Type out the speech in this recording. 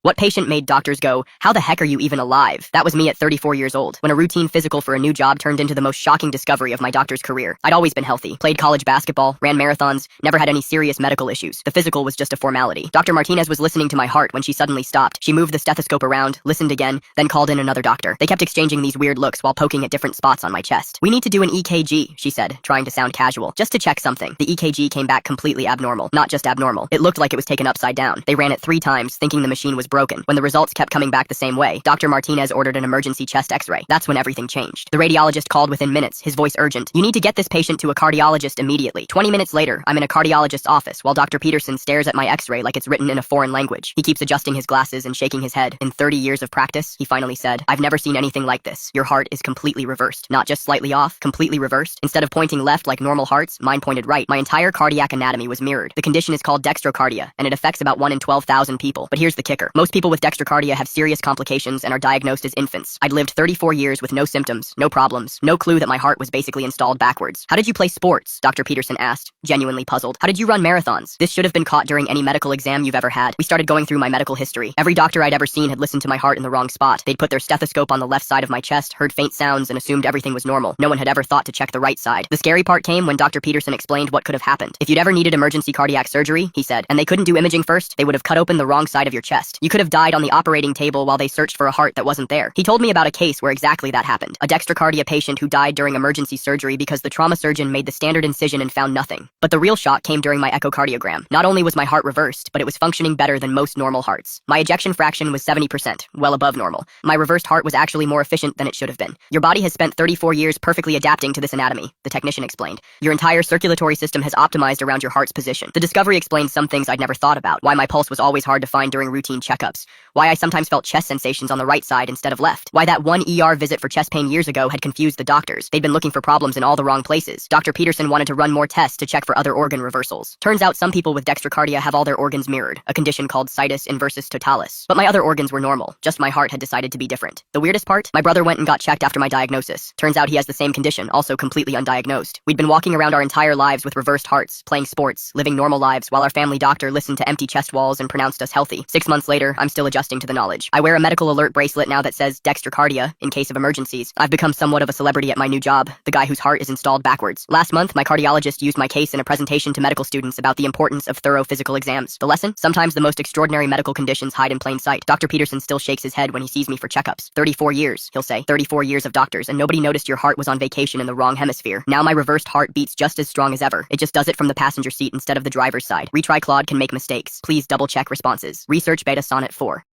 What patient made doctors go, "How the heck are you even alive?" That was me at 34 years old, when a routine physical for a new job turned into the most shocking discovery of my doctor's career. I'd always been healthy, played college basketball, ran marathons, never had any serious medical issues. The physical was just a formality. Dr. Martinez was listening to my heart when she suddenly stopped. She moved the stethoscope around, listened again, then called in another doctor. They kept exchanging these weird looks while poking at different spots on my chest. "We need to do an EKG," she said, trying to sound casual, just to check something. The EKG came back completely abnormal. Not just abnormal, it looked like it was taken upside down. They ran it 3 times, thinking the machine was broken. When the results kept coming back the same way, Dr. Martinez ordered an emergency chest x-ray. That's when everything changed. The radiologist called within minutes, his voice urgent. "You need to get this patient to a cardiologist immediately." 20 minutes later, I'm in a cardiologist's office while Dr. Peterson stares at my x-ray like it's written in a foreign language. He keeps adjusting his glasses and shaking his head. "In 30 years of practice," he finally said, "I've never seen anything like this. Your heart is completely reversed. Not just slightly off, completely reversed. Instead of pointing left like normal hearts, mine pointed right. My entire cardiac anatomy was mirrored. The condition is called dextrocardia, and it affects about 1 in 12,000 people. But here's the kicker. Most people with dextrocardia have serious complications and are diagnosed as infants. I'd lived 34 years with no symptoms, no problems, no clue that my heart was basically installed backwards." "How did you play sports?" Dr. Peterson asked, genuinely puzzled. "How did you run marathons? This should have been caught during any medical exam you've ever had." We started going through my medical history. Every doctor I'd ever seen had listened to my heart in the wrong spot. They'd put their stethoscope on the left side of my chest, heard faint sounds, and assumed everything was normal. No one had ever thought to check the right side. The scary part came when Dr. Peterson explained what could have happened. "If you'd ever needed emergency cardiac surgery," he said, "and they couldn't do imaging first, they would have cut open the wrong side of your chest. You could have died on the operating table while they searched for a heart that wasn't there." He told me about a case where exactly that happened. A dextrocardia patient who died during emergency surgery because the trauma surgeon made the standard incision and found nothing. But the real shock came during my echocardiogram. Not only was my heart reversed, but it was functioning better than most normal hearts. My ejection fraction was 70%, well above normal. My reversed heart was actually more efficient than it should have been. "Your body has spent 34 years perfectly adapting to this anatomy," the technician explained. "Your entire circulatory system has optimized around your heart's position." The discovery explained some things I'd never thought about. Why my pulse was always hard to find during routine checkups. Why I sometimes felt chest sensations on the right side instead of left. Why that one ER visit for chest pain years ago had confused the doctors. They'd been looking for problems in all the wrong places. Dr. Peterson wanted to run more tests to check for other organ reversals. Turns out some people with dextrocardia have all their organs mirrored, a condition called situs inversus totalis. But my other organs were normal. Just my heart had decided to be different. The weirdest part? My brother went and got checked after my diagnosis. Turns out he has the same condition, also completely undiagnosed. We'd been walking around our entire lives with reversed hearts, playing sports, living normal lives, while our family doctor listened to empty chest walls and pronounced us healthy. 6 months later, I'm still adjusting to the knowledge. I wear a medical alert bracelet now that says dextrocardia in case of emergencies. I've become somewhat of a celebrity at my new job, the guy whose heart is installed backwards. Last month, my cardiologist used my case in a presentation to medical students about the importance of thorough physical exams. The lesson? Sometimes the most extraordinary medical conditions hide in plain sight. Dr. Peterson still shakes his head when he sees me for checkups. 34 years, he'll say. 34 years of doctors, and nobody noticed your heart was on vacation in the wrong hemisphere. Now my reversed heart beats just as strong as ever. It just does it from the passenger seat instead of the driver's side. Retry Claude can make mistakes. Please double check responses. Research Beta Sonnet 4.